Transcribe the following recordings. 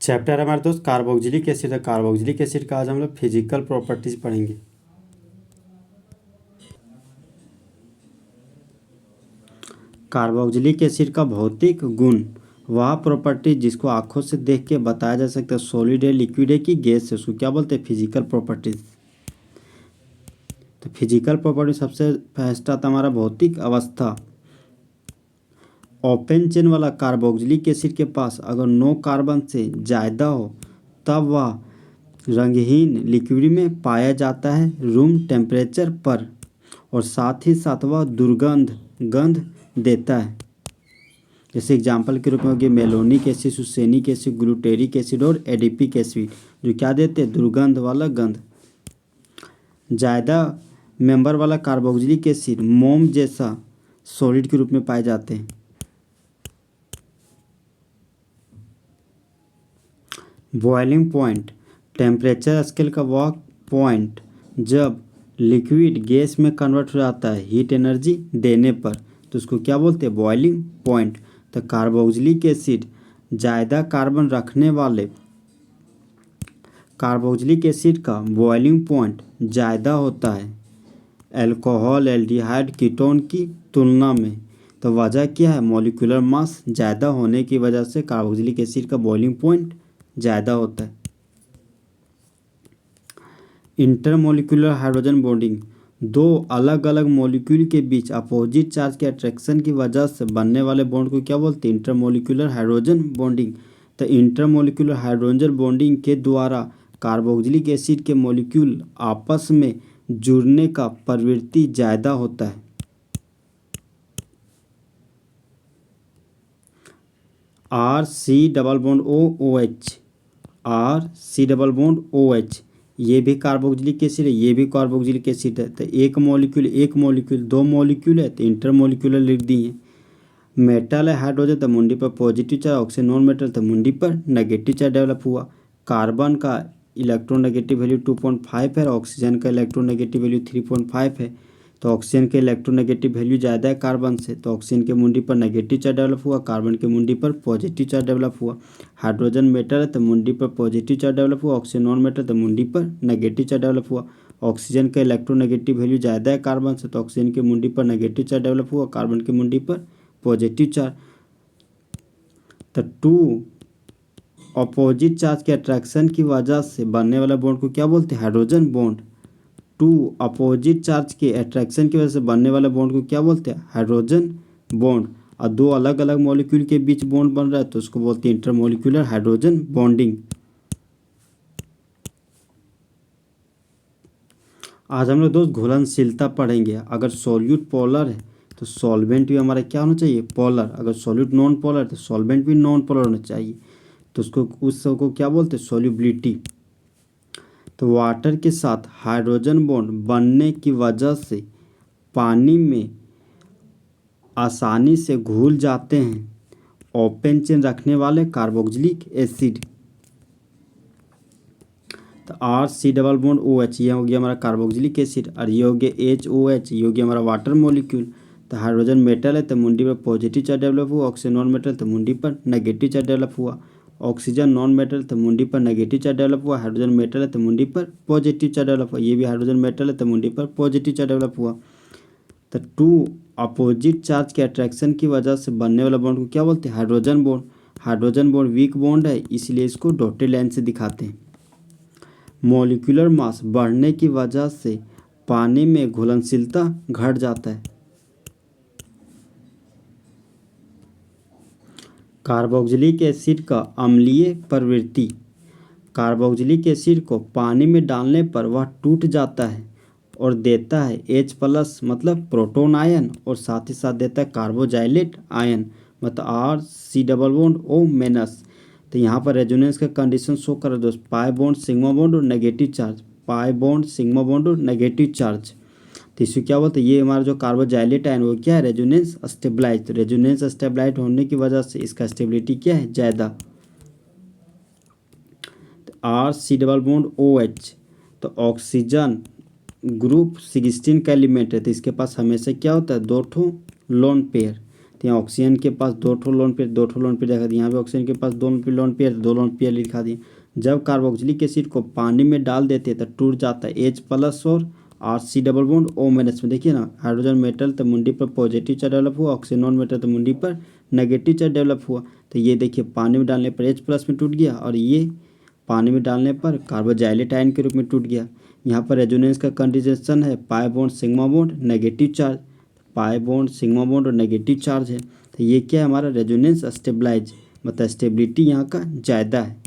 Chapter हमारे दोस्त carboxylic acid है। कार्बोक्सिलिक एसिड का आज हम लोग फिजिकल प्रॉपर्टीज पढ़ेंगे। कार्बोक्सिलिक एसिड का भौतिक गुण वह प्रॉपर्टी जिसको आंखों से देख के बताया जा सकता है सॉलिड है, लिक्विड है कि गैस है, उसको क्या बोलते हैं? Physical properties. तो फिजिकल प्रॉपर्टी सबसे फर्स्ट आता हमारा भौतिक अवस्था। ओपन चेन वाला कार्बोक्सिलिक एसिड के पास अगर 9 कार्बन से ज़्यादा हो तब वह रंगहीन लिक्विड में पाया जाता है रूम टेम्परेचर पर, और साथ ही साथ वह गंध देता है। जैसे एग्जाम्पल के रूप में हो गया malonic acid, succinic acid, glutaric acid और एडिपिक एसिड, जो क्या देते हैं? दुर्गंध वाला गंध। ज़्यादा मेंबर वाला कार्बोक्सिलिक एसिड मोम जैसा सॉलिड के रूप में पाए जाते हैं। बॉइलिंग पॉइंट टेम्परेचर स्केल का वह पॉइंट जब लिक्विड गैस में कन्वर्ट हो जाता है हीट एनर्जी देने पर, तो उसको क्या बोलते हैं? Boiling point. तो कार्बोक्सिलिक एसिड ज़्यादा कार्बन रखने वाले कार्बोक्सिलिक एसिड का बॉइलिंग पॉइंट ज़्यादा होता है अल्कोहल, एल्डिहाइड, कीटोन की तुलना में। तो वजह क्या है? मॉलिक्यूलर मास ज़्यादा होने की वजह से कार्बोक्सिलिक एसिड का बॉइलिंग पॉइंट ज़्यादा होता है। इंटरमोलिकुलर हाइड्रोजन बॉन्डिंग दो अलग अलग मॉलिक्यूल के बीच अपोजिट चार्ज के अट्रैक्शन की वजह से बनने वाले बॉन्ड को क्या बोलते हैं? Intermolecular hydrogen bonding. तो इंटरमोलिकुलर हाइड्रोजन बॉन्डिंग के द्वारा कार्बोक्सिलिक एसिड के मॉलिक्यूल आपस में जुड़ने का प्रवृत्ति ज़्यादा होता है। R C double bond O H, R C double bond O H, ये भी कार्बोक्सिलिक एसिड है, ये भी कार्बोक्सिलिक एसिड है। तो एक मॉलिक्यूल दो मॉलिक्यूल है तो इंटरमोलिक्यूलर लिख दिए। मेटल है हाइड्रोजन तो मुंडी पर positive charge, oxygen non metal तो मुंडी पर नेगेटिव चार्ज डेवलप हुआ। कार्बन का इलेक्ट्रोनेगेटिव वैल्यू 2.5 है, ऑक्सीजन का इलेक्ट्रोनेगेटिव वैल्यू 3.5 है। तो ऑक्सीजन के इलेक्ट्रोनेगेटिव वैल्यू ज़्यादा है कार्बन से, तो ऑक्सीजन के मुंडी पर नेगेटिव चार्ज डेवलप हुआ, कार्बन के मुंडी पर पॉजिटिव चार्ज डेवलप हुआ। हाइड्रोजन मेटल है तो मुंडी पर पॉजिटिव चार्ज डेवलप हुआ, ऑक्सीजन नॉन मेटल तो मुंडी पर नेगेटिव चार्ज डेवलप हुआ। ऑक्सीजन का इलेक्ट्रोनेगेटिव वैल्यू ज़्यादा है कार्बन से, तो ऑक्सीजन के मुंडी पर नेगेटिव चार्ज डेवलप हुआ, कार्बन के मुंडी पर पॉजिटिव चार्ज। तो टू अपोजिट चार्ज के अट्रैक्शन की वजह से बनने वाला बॉन्ड को क्या बोलते हैं? Hydrogen bond. Two opposite charge के अट्रैक्शन की वजह से बनने वाले बॉन्ड को क्या बोलते हैं? Hydrogen bond. और दो अलग अलग मॉलिक्यूल के बीच बॉन्ड बन रहा है तो उसको बोलते हैं इंटरमॉलिक्यूलर हाइड्रोजन बॉन्डिंग। आज हम लोग दोस्त घुलनशीलता पढ़ेंगे। अगर सॉल्यूट पोलर है तो सॉल्वेंट भी हमारा क्या होना चाहिए? पोलर। अगर सॉल्यूट नॉन पोलर है तो सॉल्वेंट भी नॉन पोलर होना चाहिए, तो उसको उस सब को क्या बोलते हैं? सॉल्युबिलिटी। तो वाटर के साथ हाइड्रोजन बॉन्ड बनने की वजह से पानी में आसानी से घुल जाते हैं ओपन चेन रखने वाले कार्बोक्सिलिक एसिड। तो R C double bond O H, ये हो गया हमारा कार्बोक्सिलिक एसिड, और ये हो गया एच ओ एच, ये हो गया हमारा वाटर मॉलिक्यूल। तो हाइड्रोजन मेटल है तो मुंडी पर पॉजिटिव चार्ज डेवलप हुआ, ऑक्सीजन नॉन मेटल तो मुंडी पर नेगेटिव चार्ज डेवलप हुआ। ऑक्सीजन नॉन मेटल तो मुंडी पर नेगेटिव चार्ज डेवलप हुआ, हाइड्रोजन मेटल है तो मुंडी पर पॉजिटिव चार्ज डेवलप हुआ, ये भी हाइड्रोजन मेटल है तो मुंडी पर पॉजिटिव चार्ज डेवलप हुआ। तो टू अपोजिट चार्ज के अट्रैक्शन की वजह से बनने वाला बॉन्ड को क्या बोलते हैं? Hydrogen bond. Hydrogen bond weak bond है इसलिए इसको डॉटेड लाइन से दिखाते हैं। मॉलिक्यूलर मास बढ़ने की वजह से पानी में घुलनशीलता घट जाता है। कार्बोक्सिलिक एसिड का अम्लीय प्रवृत्ति। कार्बोक्सिलिक एसिड को पानी में डालने पर वह टूट जाता है और देता है H+ मतलब प्रोटॉन आयन, और साथ ही साथ देता है कार्बोजाइलेट आयन मतलब R C double bond O minus. तो यहाँ पर रेजोनेंस का कंडीशन शो कर दोस्त, पाई बॉन्ड सिग्मा बॉन्ड और negative charge, pi bond sigma bond और नेगेटिव चार्ज। तो इसे क्या बोलते हैं? ये हमारा जो कार्बोजाइलेट आयन वो क्या है? Resonance stabilize. तो रेजोनेंस स्टेबलाइज होने की वजह से इसका स्टेबिलिटी क्या है? ज़्यादा। R C double bond O H, तो ऑक्सीजन ग्रुप 16 का एलिमेंट है, तो इसके पास हमेशा क्या होता है? दो ठो लोन पेयर। तो यहाँ ऑक्सीजन के पास 2 ठो लोन पेयर, 2 ठो लोन पेयर दिखा दिए। यहाँ पे ऑक्सीजन के पास 2 लोन पेयर, 2 लोन पेयर लिखा दिए। जब कार्बोक्सिलिक एसिड को पानी में डाल देते हैं तो टूट जाता है H+ और RC डबल बॉन्ड O- में। देखिए ना, हाइड्रोजन मेटल तो मुंडी पर पॉजिटिव चार्ज डेवलप हुआ, ऑक्सीजन नॉन मेटल तो मुंडी पर नेगेटिव चार्ज डेवलप हुआ। तो ये देखिए पानी में डालने पर H+ में टूट गया और ये पानी में डालने पर कार्बोजाइलेट आयन के रूप में टूट गया। यहाँ पर रेजोनेंस का कंडीशन है पाई bond sigma bond negative charge, pi bond sigma bond और नेगेटिव चार्ज है। तो ये क्या है हमारा रेजोनेंस स्टेबलाइज, मतलब स्टेबिलिटी यहाँ का ज़्यादा है।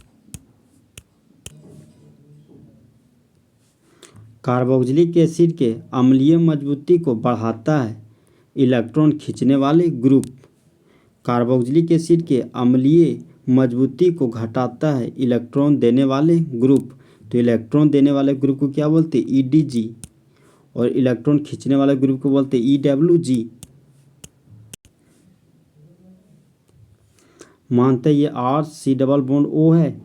कार्बोक्सिलिक एसिड के अम्लीय मजबूती को बढ़ाता है इलेक्ट्रॉन खींचने वाले ग्रुप। कार्बोक्सिलिक एसिड के अम्लीय मजबूती को घटाता है इलेक्ट्रॉन देने वाले ग्रुप। तो इलेक्ट्रॉन देने वाले ग्रुप को क्या बोलते हैं? EDG। और इलेक्ट्रॉन खींचने वाले ग्रुप को बोलते हैं EWG। मानते हैं ये RC डबल बॉन्ड O है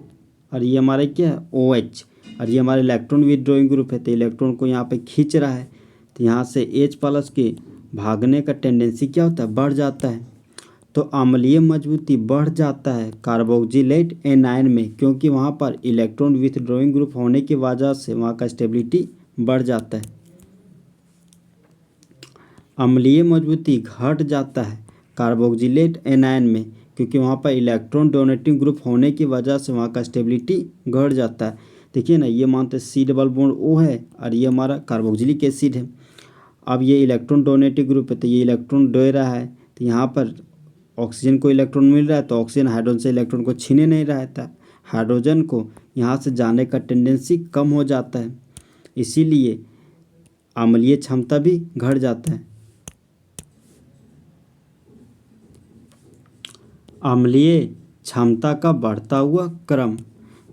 और ये हमारे क्या है OH, और ये हमारे इलेक्ट्रॉन विथड्रॉइंग ग्रुप है। तो इलेक्ट्रॉन को यहाँ पे खींच रहा है, तो यहाँ से H+ के भागने का टेंडेंसी क्या होता है? बढ़ जाता है। तो अम्लीय मजबूती बढ़ जाता है कार्बोक्सिलेट एनायन में, क्योंकि वहाँ पर इलेक्ट्रॉन विथड्रॉइंग ग्रुप होने की वजह से वहाँ का स्टेबिलिटी बढ़ जाता है। अम्लीय मजबूती घट जाता है कार्बोक्सिलेट एनायन में, क्योंकि वहाँ पर इलेक्ट्रॉन डोनेटिंग ग्रुप होने की वजह से वहाँ का स्टेबिलिटी घट जाता है। देखिए ना, ये मानते C डबल बॉन्ड O है और ये हमारा कार्बोक्सिलिक एसिड है। अब ये इलेक्ट्रॉन डोनेटिंग ग्रुप है, तो ये इलेक्ट्रॉन दे रहा है, तो यहाँ पर ऑक्सीजन को इलेक्ट्रॉन मिल रहा है, तो ऑक्सीजन हाइड्रोजन से इलेक्ट्रॉन को छीने नहीं रहा था। हाइड्रोजन को यहाँ से जाने का टेंडेंसी कम हो जाता है, इसीलिए अम्लीय क्षमता भी घट जाता है। अम्लीय क्षमता का बढ़ता हुआ क्रम,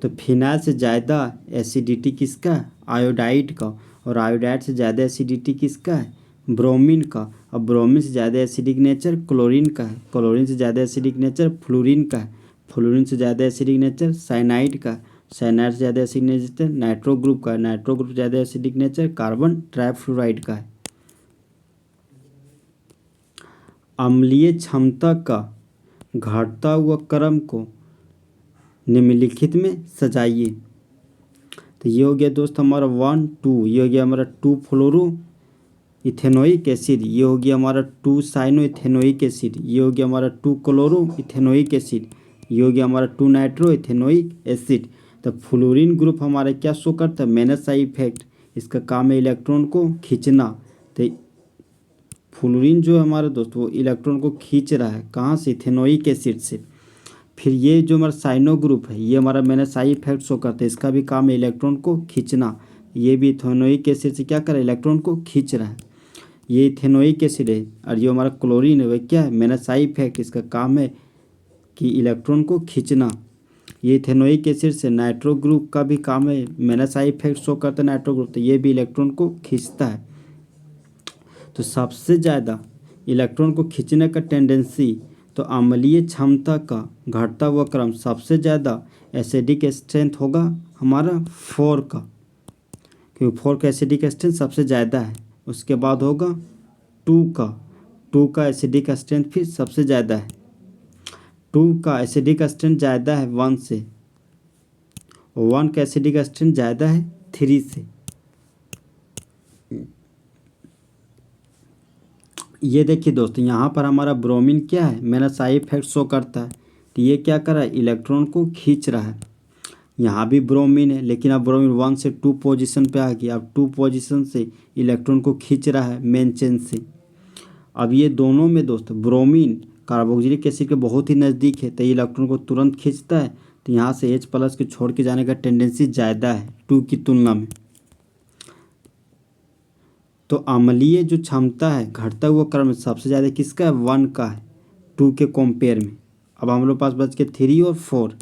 तो फिनाइल से ज़्यादा एसिडिटी किसका है? आयोडाइड का। और आयोडाइड से ज़्यादा एसिडिटी किसका है? ब्रोमीन का। और ब्रोमीन से ज़्यादा एसिडिक नेचर क्लोरीन का है। क्लोरीन से ज़्यादा एसिडिक नेचर फ्लोरीन का है। फ्लोरीन से ज़्यादा एसिडिक नेचर साइनाइड का। साइनाइड से ज़्यादा एसिडिक नेचर नाइट्रो ग्रुप का। नाइट्रो ग्रुप से ज़्यादा एसिडिक नेचर कार्बन ट्राइफ्लोराइड का है। अम्लीय क्षमता का घटता हुआ क्रम को निम्नलिखित में सजाइए। तो ये हो गया दोस्त हमारा 1 2, ये हो गया हमारा 2 फ्लोरो इथेनोइक एसिड, ये हो गया हमारा 2 साइनो इथेनोइक एसिड, ये हो गया हमारा 2 क्लोरो इथेनोइक एसिड, ये हो गया हमारा 2 नाइट्रो इथेनोइक एसिड। तो फ्लोरीन ग्रुप हमारा क्या शो करता है? मेनस आई इफेक्ट, इसका काम है इलेक्ट्रॉन को खींचना। तो फ्लोरीन जो है हमारे दोस्त वो इलेक्ट्रॉन को खींच रहा है, कहाँ से? इथेनोइक एसिड से। फिर ये जो हमारा साइनो ग्रुप है ये हमारा मेनस आई इफेक्ट शो करता है, इसका भी काम है इलेक्ट्रॉन को खींचना। ये भी इथेनोइक एसिड से क्या कर रहा है? इलेक्ट्रॉन को खींच रहा है। ये इथेनोइक एसिड है और ये हमारा क्लोरीन है, वह क्या है? मेनस आई इफेक्ट, इसका काम है कि इलेक्ट्रॉन को खींचना। ये इथेनोइक एसिड से नाइट्रो ग्रुप का भी काम है, मेनस आई इफेक्ट शो करता है नाइट्रो ग्रुप, तो ये भी इलेक्ट्रॉन को खींचता है। तो सबसे ज़्यादा इलेक्ट्रॉन को खींचने का टेंडेंसी, तो अम्लीय क्षमता का घटता हुआ क्रम सबसे ज़्यादा एसिडिक स्ट्रेंथ होगा हमारा 4 का, क्योंकि 4 का एसिडिक स्ट्रेंथ सबसे ज़्यादा है। उसके बाद होगा 2 का एसिडिक स्ट्रेंथ फिर सबसे ज़्यादा है। 2 का एसिडिक स्ट्रेंथ ज़्यादा है 1 से, और 1 का एसिडिक स्ट्रेंथ ज़्यादा है 3 से। ये देखिए दोस्तों, यहाँ पर हमारा ब्रोमीन क्या है? मेनस आई इफेक्ट शो करता है, तो ये क्या कर रहा है? इलेक्ट्रॉन को खींच रहा है। यहाँ भी ब्रोमीन है, लेकिन अब ब्रोमीन 1 से 2 पोजीशन पे आ गया, अब 2 पोजीशन से इलेक्ट्रॉन को खींच रहा है मेन चेन से। अब ये दोनों में दोस्त ब्रोमीन कार्बोक्सिलिक एसिड के बहुत ही नज़दीक है, तो ये इलेक्ट्रॉन को तुरंत खींचता है, तो यहाँ से H+ के छोड़ के जाने का टेंडेंसी ज़्यादा है 2 की तुलना में। तो अम्लीय जो क्षमता है घटता हुआ क्रम सबसे ज़्यादा किसका है? 1 का है 2 के कंपेयर में। अब हम लोग पास बच के 3 और 4।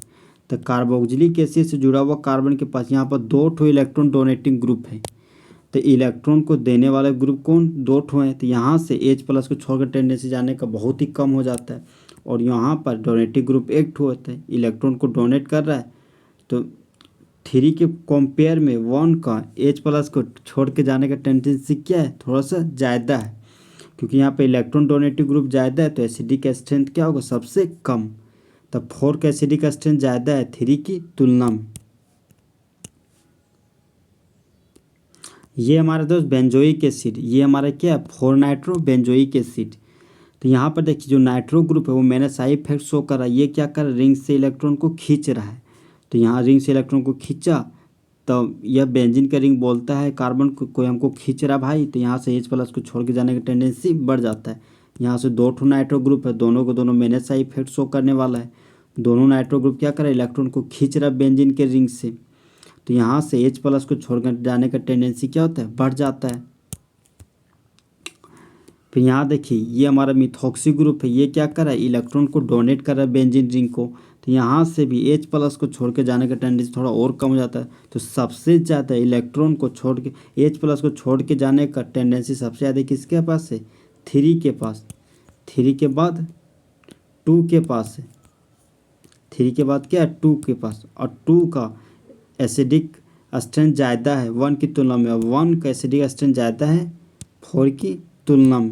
तो कार्बोक्सिलिक एसिड से जुड़ा हुआ कार्बन के पास यहाँ पर 2 ठो इलेक्ट्रॉन डोनेटिंग ग्रुप है, तो इलेक्ट्रॉन को देने वाले ग्रुप कौन? 2 ठो हैं, तो यहाँ से H+ को छोड़कर टेंडेंसी जाने का बहुत ही कम हो जाता है। और यहाँ पर डोनेटिंग ग्रुप 1 ठो होता है, इलेक्ट्रॉन को डोनेट कर रहा है, तो 3 के कंपेयर में 1 का H+ को छोड़ के जाने का टेंडेंसी क्या है? थोड़ा सा ज़्यादा है। क्योंकि यहाँ पे इलेक्ट्रॉन डोनेटिव ग्रुप ज़्यादा है तो एसिडिक स्ट्रेंथ क्या होगा, सबसे कम। तब 4 का एसिडिक स्ट्रेंथ ज़्यादा है 3 की तुलना में। ये हमारा दोस्त बेंजोइक एसिड, ये हमारा क्या है 4 नाइट्रो बेंजोइक एसिड। तो यहाँ पर देखिए जो नाइट्रो ग्रुप है वो मैंने साइड इफेक्ट शो कर रहा है, ये क्या कर रहा है, रिंग से इलेक्ट्रॉन को खींच रहा है। तो यहाँ रिंग से इलेक्ट्रॉन को खींचा तो यह बेंजीन का रिंग बोलता है कार्बन को कोई हमको खींच रहा भाई, तो यहाँ से H प्लस को छोड़ के जाने की टेंडेंसी बढ़ जाता है। यहाँ से 2 नाइट्रो ग्रुप है, दोनों को दोनों मैंने साइड इफेक्ट शो करने वाला है। दोनों नाइट्रो ग्रुप क्या कर रहा है, इलेक्ट्रॉन को खींच रहा है बेंजीन के रिंग से, तो यहाँ से H प्लस को छोड़ कर जाने का टेंडेंसी क्या होता है, बढ़ जाता है। फिर यहाँ देखिए ये हमारा मिथॉक्सी ग्रुप है, ये क्या कर रहा है, इलेक्ट्रॉन को डोनेट कर रहा है बेंजीन रिंग को, तो यहाँ से भी H प्लस को छोड़ के जाने का टेंडेंसी थोड़ा और कम हो जाता है। तो सबसे ज़्यादा इलेक्ट्रॉन को छोड़ के H प्लस को छोड़ के जाने का टेंडेंसी सबसे ज़्यादा किसके पास है, 3 के पास। 3 के बाद 2 के पास है, 3 के बाद क्या है 2 के पास, और 2 का एसिडिक स्ट्रेंथ ज़्यादा है 1 की तुलना में, और 1 का एसिडिक स्ट्रेंथ ज़्यादा है 4 की तुलना में।